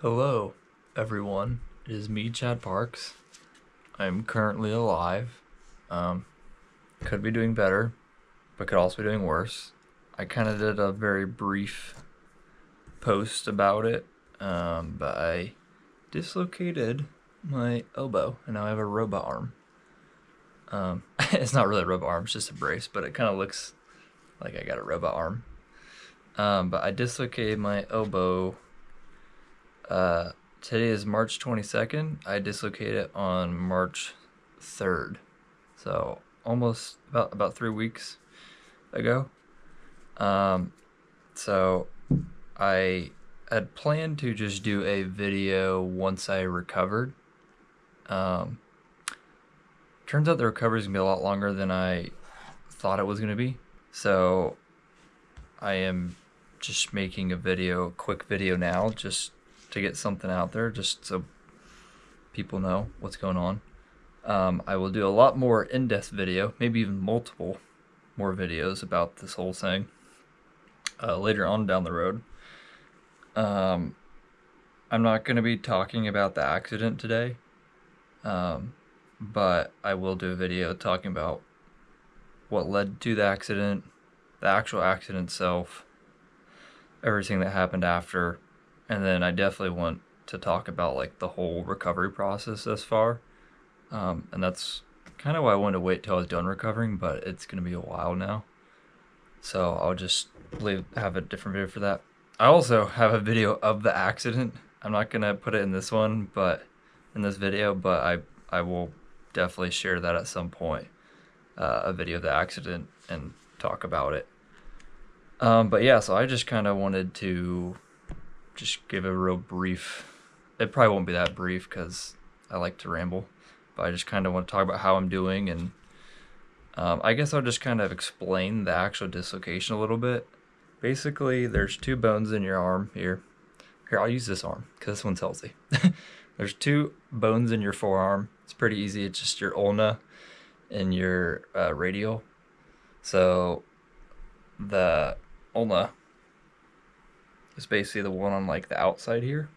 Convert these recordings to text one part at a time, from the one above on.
Hello, everyone. It is me, Chad Parks. I'm currently alive. Um, could be doing better, but could also be doing worse. I kind of did a very brief post about it, but I dislocated my elbow, and now I have a robot arm. It's not really a robot arm; it's just a brace, but it kind of looks like I got a robot arm. But I dislocated my elbow. Today is March 22nd. I dislocated it on March 3rd. So almost about 3 weeks ago. So I had planned to just do a video once I recovered. Turns out the recovery is gonna be a lot longer than I thought it was gonna be. So I am just making a quick video now, just to get something out there, just so people know what's going on. I will do a lot more in-depth video, maybe even multiple more videos about this whole thing later on down the road. I'm not going to be talking about the accident today, but I will do a video talking about what led to the accident, the actual accident itself, everything that happened after, and then I definitely want to talk about like the whole recovery process thus far. And that's kind of why I wanted to wait till I was done recovering, but it's going to be a while now. So I'll just have a different video for that. I also have a video of the accident. I'm not going to put it in this one, but in this video, but I will definitely share that at some point, a video of the accident and talk about it. But yeah, so I just kind of wanted to just give a real brief, it probably won't be that brief because I like to ramble, but I just kind of want to talk about how I'm doing, and I guess I'll just kind of explain the actual dislocation a little bit. Basically, there's two bones in your arm here. Here, I'll use this arm because this one's healthy. There's two bones in your forearm. It's pretty easy. It's just your ulna and your radial. So the ulna is basically the one on like the outside here.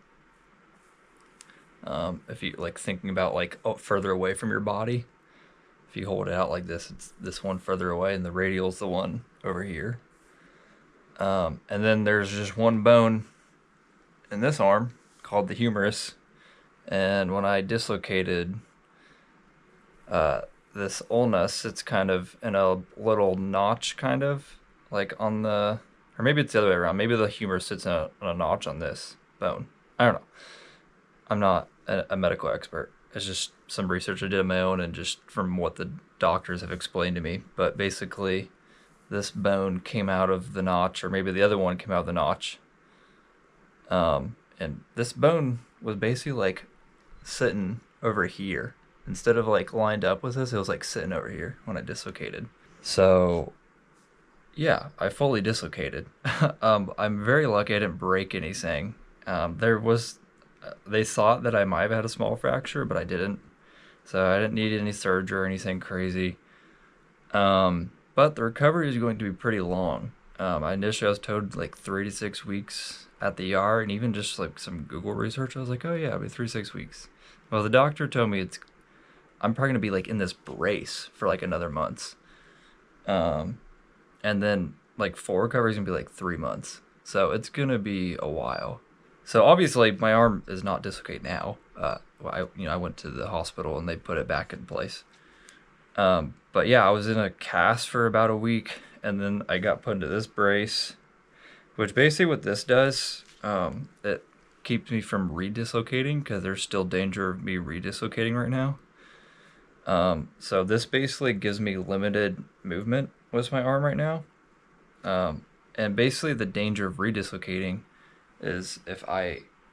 If you like thinking about like further away from your body, if you hold it out like this, it's this one further away, and the radial is the one over here. And then there's just one bone in this arm called the humerus. And when I dislocated this ulna, it's kind of in a little notch, kind of like on the, or maybe it's the other way around. Maybe the humerus sits in a notch on this bone. I don't know. I'm not a medical expert. It's just some research I did on my own and just from what the doctors have explained to me. But basically, this bone came out of the notch, or maybe the other one came out of the notch. And this bone was basically like sitting over here. Instead of like lined up with this, it was like sitting over here when I dislocated. So yeah, I fully dislocated. I'm very lucky I didn't break anything. They thought that I might have had a small fracture, but I didn't. So I didn't need any surgery or anything crazy. But the recovery is going to be pretty long. Initially I was told like 3 to 6 weeks at the ER, and even just like some Google research, I was like, oh yeah, it'll be 3 to 6 weeks. Well, the doctor told me I'm probably gonna be like in this brace for like another month. And then like full recovery is gonna be like 3 months. So it's gonna be a while. So obviously my arm is not dislocated now. I went to the hospital and they put it back in place. But yeah, I was in a cast for about a week, and then I got put into this brace, which basically what this does, it keeps me from redislocating because there's still danger of me redislocating right now. So this basically gives me limited movement with my arm right now. And basically the danger of redislocating is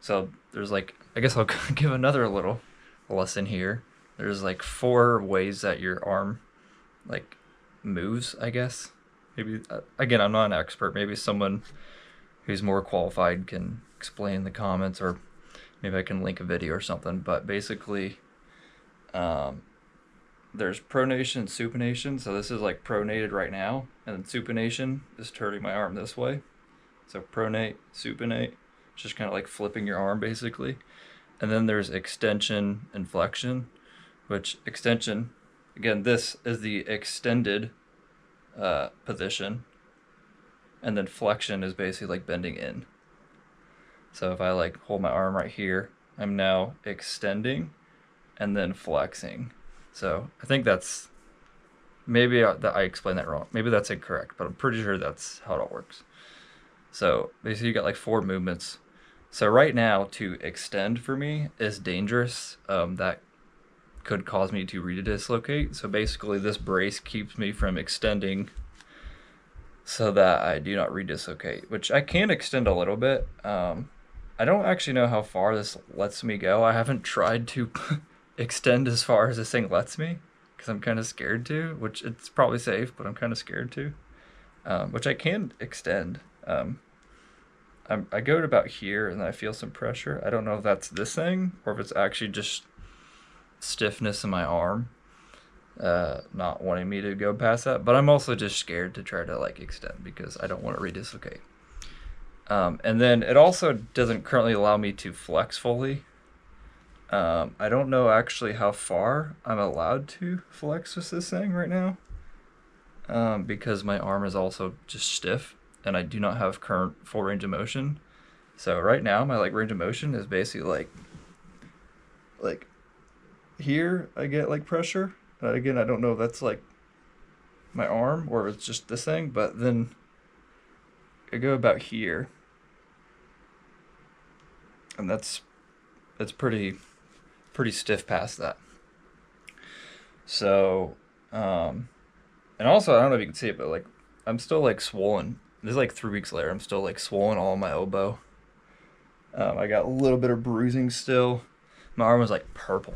so there's like, I guess I'll give another little lesson here. There's like 4 ways that your arm like moves, I guess. Maybe, again, I'm not an expert. Maybe someone who's more qualified can explain in the comments, or maybe I can link a video or something. But basically, there's pronation and supination. So this is like pronated right now, and then supination is turning my arm this way. So pronate, supinate, just kind of like flipping your arm basically. And then there's extension and flexion, which extension, again, this is the extended position, and then flexion is basically like bending in. So if I like hold my arm right here, I'm now extending and then flexing. So I think that's maybe I explained that wrong. Maybe that's incorrect, but I'm pretty sure that's how it all works. So basically, you got like 4 movements. So right now, to extend for me is dangerous. That could cause me to redislocate. So basically, this brace keeps me from extending so that I do not redislocate, which I can extend a little bit. I don't actually know how far this lets me go. I haven't tried to extend as far as this thing lets me because I'm kind of scared to, which it's probably safe, but I'm kind of scared to, which I can extend. I go to about here and I feel some pressure. I don't know if that's this thing or if it's actually just stiffness in my arm, not wanting me to go past that. But I'm also just scared to try to like extend because I don't want to redislocate. And then it also doesn't currently allow me to flex fully. I don't know actually how far I'm allowed to flex with this thing right now, because my arm is also just stiff and I do not have current full range of motion. So right now my like range of motion is basically like here I get like pressure. Again, I don't know if that's like my arm or it's just this thing, but then I go about here, and that's pretty stiff past that. So, and also I don't know if you can see it, but like I'm still like swollen. This is like 3 weeks later. I'm still like swollen all in my elbow. I got a little bit of bruising still. My arm was like purple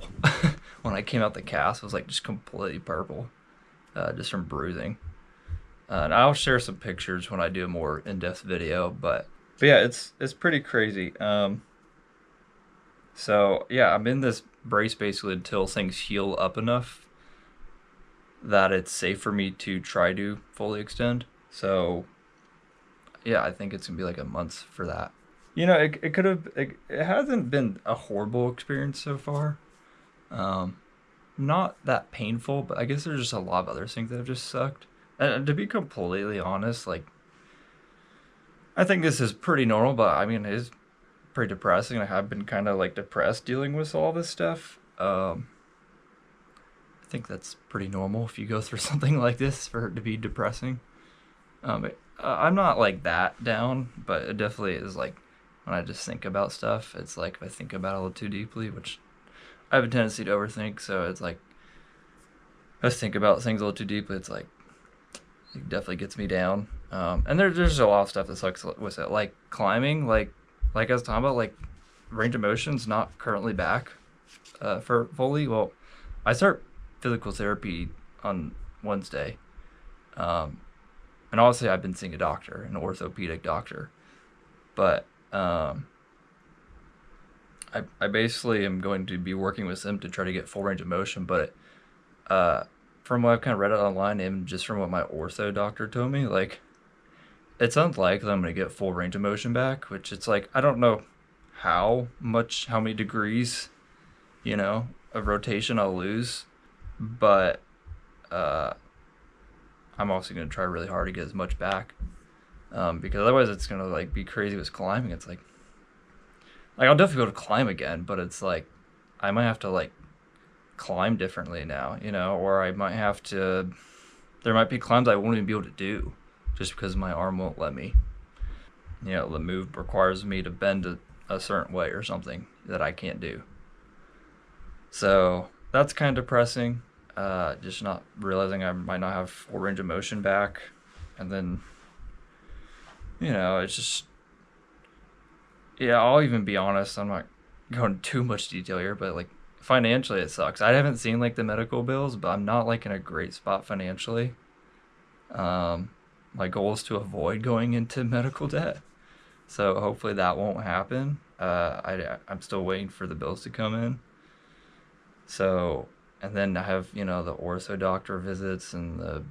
when I came out the cast. It was like just completely purple, just from bruising. And I'll share some pictures when I do a more in-depth video. But yeah, it's pretty crazy. So yeah, I'm in this brace basically until things heal up enough that it's safe for me to try to fully extend. So yeah, I think it's gonna be like a month for that. It could have it hasn't been a horrible experience so far. Um, Not that painful, but I guess there's just a lot of other things that have just sucked. And to be completely honest, like I think this is pretty normal, but I mean it's pretty depressing. I have been kind of like depressed dealing with all this stuff. I think that's pretty normal if you go through something like this for it to be depressing. I'm not like that down, but it definitely is like when I just think about stuff, it's like if I think about it a little too deeply, which I have a tendency to overthink, so it's like if I think about things a little too deeply, it's like it definitely gets me down. And there's a lot of stuff that sucks with it, like climbing, like I was talking about, like range of motion's not currently back for fully. Well, I start physical therapy on Wednesday, um, and obviously I've been seeing a doctor, an orthopedic doctor, but I basically am going to be working with him to try to get full range of motion. But from what I've kind of read online and just from what my ortho doctor told me, like it's unlikely I'm going to get full range of motion back, which it's like I don't know how many degrees, of rotation I'll lose, but uh, I'm also going to try really hard to get as much back, because otherwise it's going to like be crazy with climbing. It's like I'll definitely be able to climb again, but it's like I might have to like climb differently now, or I might have to. There might be climbs I won't even be able to do, just because my arm won't let me. The move requires me to bend a certain way or something that I can't do. So that's kind of depressing. Just not realizing I might not have full range of motion back, and then it's just yeah. I'll even be honest. I'm not going too much detail here, but like financially it sucks. I haven't seen like the medical bills, but I'm not like in a great spot financially. My goal is to avoid going into medical debt, so hopefully that won't happen. I'm still waiting for the bills to come in. So, and then I have the ortho doctor visits and the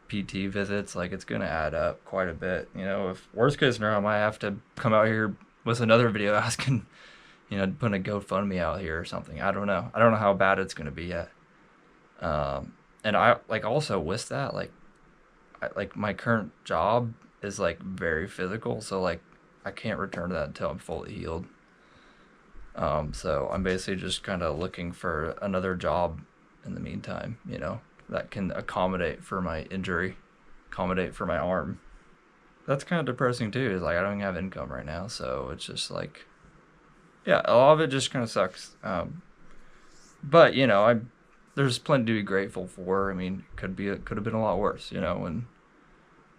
PT visits. Like it's gonna add up quite a bit. If worst case scenario, I might have to come out here with another video asking, putting a GoFundMe out here or something. I don't know. I don't know how bad it's gonna be yet. And I like also with that, like my current job is like very physical, so like I can't return to that until I'm fully healed. So I'm basically just kind of looking for another job in the meantime, that can accommodate for my injury, accommodate for my arm. That's kind of depressing too. Is like I don't even have income right now, so it's just like, yeah, a lot of it just kind of sucks. But I there's plenty to be grateful for. I mean, it could have been a lot worse, and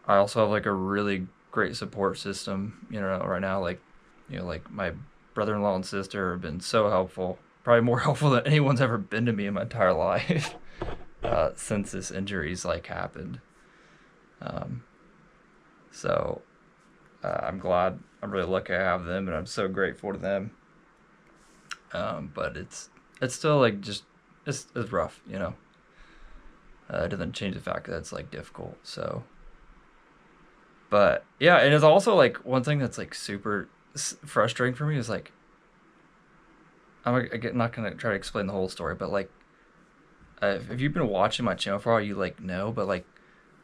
I also have like a really great support system, right now. Like, like my brother-in-law and sister have been so helpful. Probably more helpful than anyone's ever been to me in my entire life since this injury's like happened. Um, so I'm glad. I'm really lucky I have them, and I'm so grateful to them. But it's still like just it's rough, It doesn't change the fact that it's like difficult. So, but yeah, and it's also like one thing that's like super frustrating for me is like I'm not gonna try to explain the whole story, but like if you've been watching my channel for a while, you like know. But like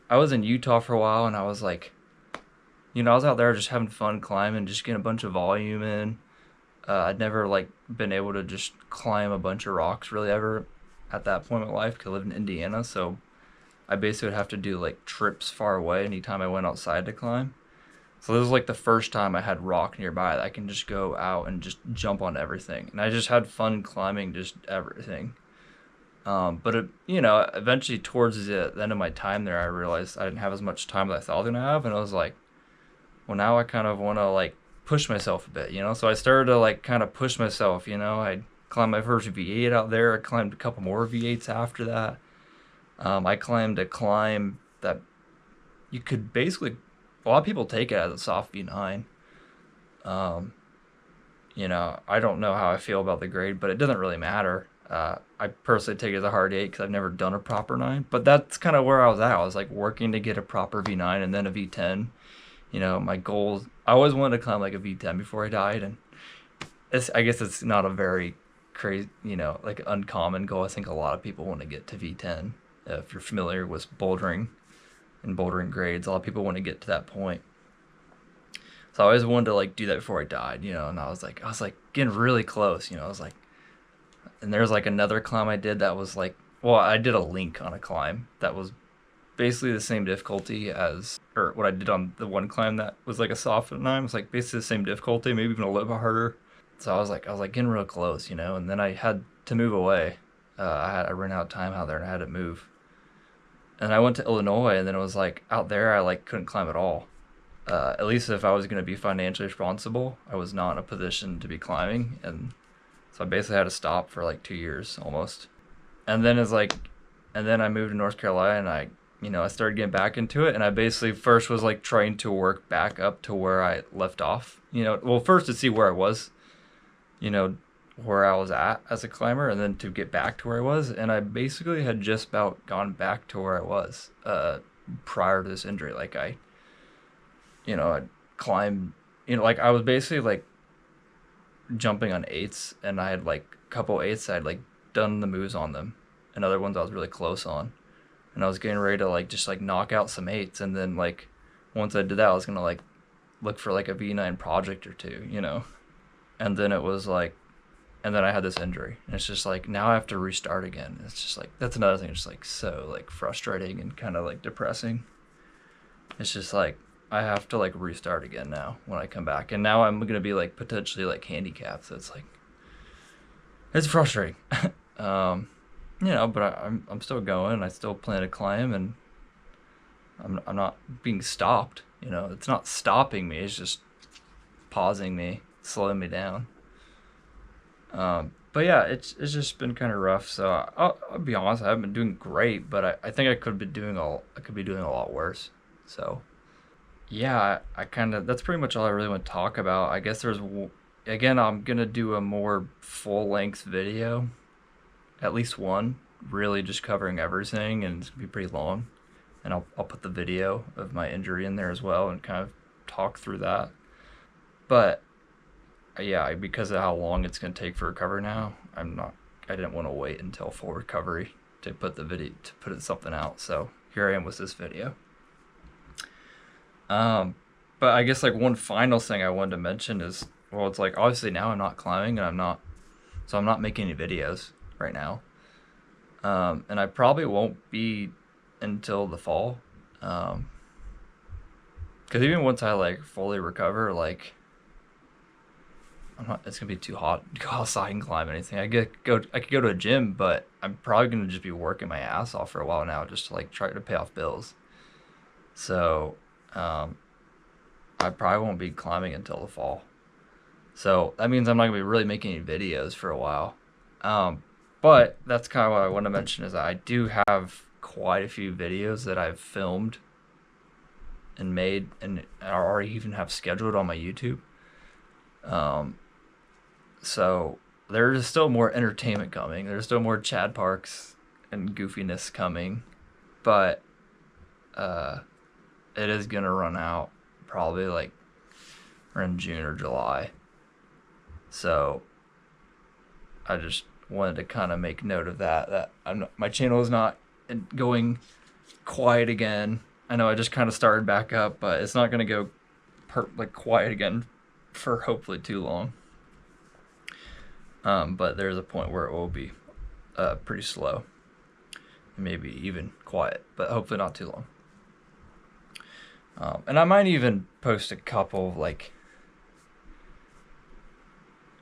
I was in Utah for a while, and I was like, I was out there just having fun climbing, just getting a bunch of volume in. I'd never like been able to just climb a bunch of rocks really ever at that point in my life because I lived in Indiana, so I basically would have to do like trips far away anytime I went outside to climb. So this was like the first time I had rock nearby that I can just go out and just jump on everything, and I just had fun climbing just everything. But eventually towards the end of my time there, I realized I didn't have as much time as I thought I was gonna have, and I was like, well, now I kind of want to like push myself a bit, So I started to like kind of push myself, I climbed my first V8 out there. I climbed a couple more V8s after that. I climbed a climb that you could basically, a lot of people take it as a soft V9. I don't know how I feel about the grade, but it doesn't really matter. I personally take it as a hard 8 because I've never done a proper 9. But that's kind of where I was at. I was like working to get a proper V9 and then a V10. My goals, I always wanted to climb like a V10 before I died. And I guess it's not a very crazy, like uncommon goal. I think a lot of people want to get to V10. If you're familiar with bouldering and bouldering grades, a lot of people want to get to that point. So I always wanted to like do that before I died, and I was like getting really close, I was like, and there's like another climb I did that was like, well, I did a link on a climb that was basically the same difficulty as, or what I did on the one climb that was like a soft 9. It was like basically the same difficulty, maybe even a little bit harder. So I was like getting real close, and then I had to move away. I ran out of time out there and I had to move. And I went to Illinois, and then it was like out there I like couldn't climb at all. At least if I was going to be financially responsible, I was not in a position to be climbing, and so I basically had to stop for like 2 years almost. And then and then I moved to North Carolina, and I started getting back into it, and I basically first was like trying to work back up to where I left off. Well, first to see where I was, where I was at as a climber, and then to get back to where I was, and I basically had just about gone back to where I was prior to this injury. Like I climbed, like I was basically like jumping on 8s, and I had like a couple 8s I'd like done the moves on them, and other ones I was really close on, and I was getting ready to like just like knock out some 8s, and then like once I did that, I was gonna like look for like a V9 project or two, and then it was like, and then I had this injury, and it's just like now I have to restart again. It's just like that's another thing. It's just like so like frustrating and kind of like depressing. It's just like I have to like restart again now when I come back, and now I'm gonna be like potentially like handicapped. So it's like it's frustrating, But I'm still going. I still plan to climb, and I'm not being stopped. It's not stopping me. It's just pausing me, slowing me down. But yeah, it's just been kind of rough. So I'll be honest, I haven't been doing great, but I think I could be doing a lot worse. So yeah, I kind of, that's pretty much all I really want to talk about. I guess again, I'm gonna do a more full length video, at least one, really just covering everything, and it's gonna be pretty long. And I'll put the video of my injury in there as well and kind of talk through that. But yeah, because of how long it's gonna take for recovery now, I didn't want to wait until full recovery to put something out. So here I am with this video. But I guess like one final thing I wanted to mention is, well, it's like obviously now I'm not climbing and I'm not making any videos right now. And I probably won't be until the fall. Because even once I like fully recover, like it's gonna be too hot to go outside and climb anything. I could go to a gym, but I'm probably gonna just be working my ass off for a while now, just to like try to pay off bills. So, I probably won't be climbing until the fall. So that means I'm not gonna be really making any videos for a while. But that's kind of what I want to mention is that I do have quite a few videos that I've filmed and made, and I already even have scheduled on my YouTube. So there's still more entertainment coming. There's still more Chad Parks and goofiness coming, but it is gonna run out probably like around June or July. So I just wanted to kind of make note of that my channel is not going quiet again. I know I just kind of started back up, but it's not gonna go like quiet again for hopefully too long. But there's a point where it will be pretty slow, maybe even quiet, but hopefully not too long. And I might even post a couple of like,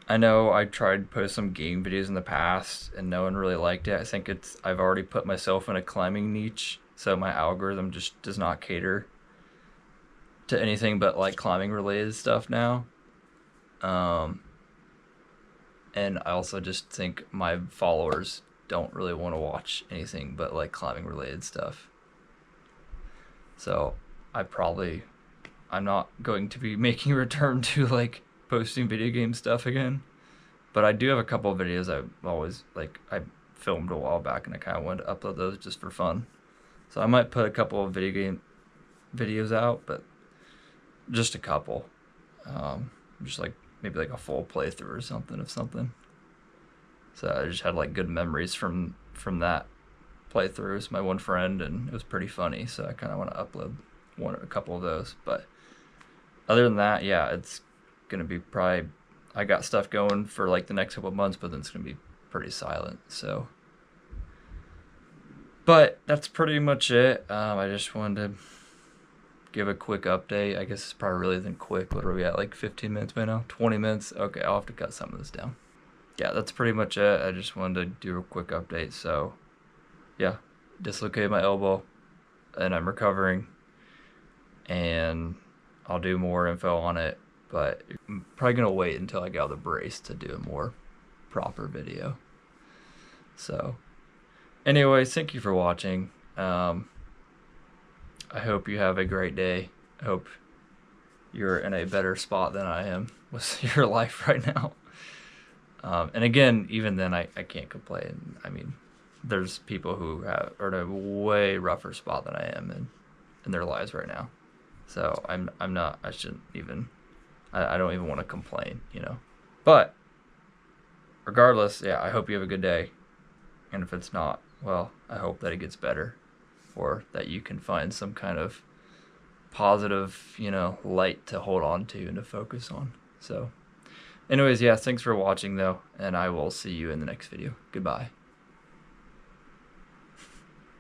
I know I tried to post some game videos in the past and no one really liked it. I think I've already put myself in a climbing niche, so my algorithm just does not cater to anything but like climbing related stuff now. And I also just think my followers don't really want to watch anything but like climbing related stuff. So I'm not going to be making a return to like posting video game stuff again. But I do have a couple of videos I filmed a while back and I kind of wanted to upload those just for fun. So I might put a couple of video game videos out, but just a couple. Just like maybe like a full playthrough or something of something. So I just had like good memories from that playthrough with my one friend, and it was pretty funny. So I kind of want to upload a couple of those. But other than that, yeah, it's gonna be probably, I got stuff going for like the next couple of months, but then it's gonna be pretty silent. So, but that's pretty much it. I just wanted to give a quick update. I guess it's probably really than quick. What are we at, like 15 minutes by now? 20 minutes? Okay, I'll have to cut some of this down. Yeah, that's pretty much it. I just wanted to do a quick update. So, yeah, dislocated my elbow, and I'm recovering, and I'll do more info on it, but I'm probably going to wait until I get out of the brace to do a more proper video. So, anyways, thank you for watching. I hope you have a great day. I hope you're in a better spot than I am with your life right now. And again, even then, I can't complain. I mean, there's people who are in a way rougher spot than I am in their lives right now. So I shouldn't even, I don't even want to complain, you know. But regardless, yeah, I hope you have a good day. And if it's not, well, I hope that it gets better, or that you can find some kind of positive, you know, light to hold on to and to focus on. So anyways, yeah, thanks for watching though, and I will see you in the next video. Goodbye.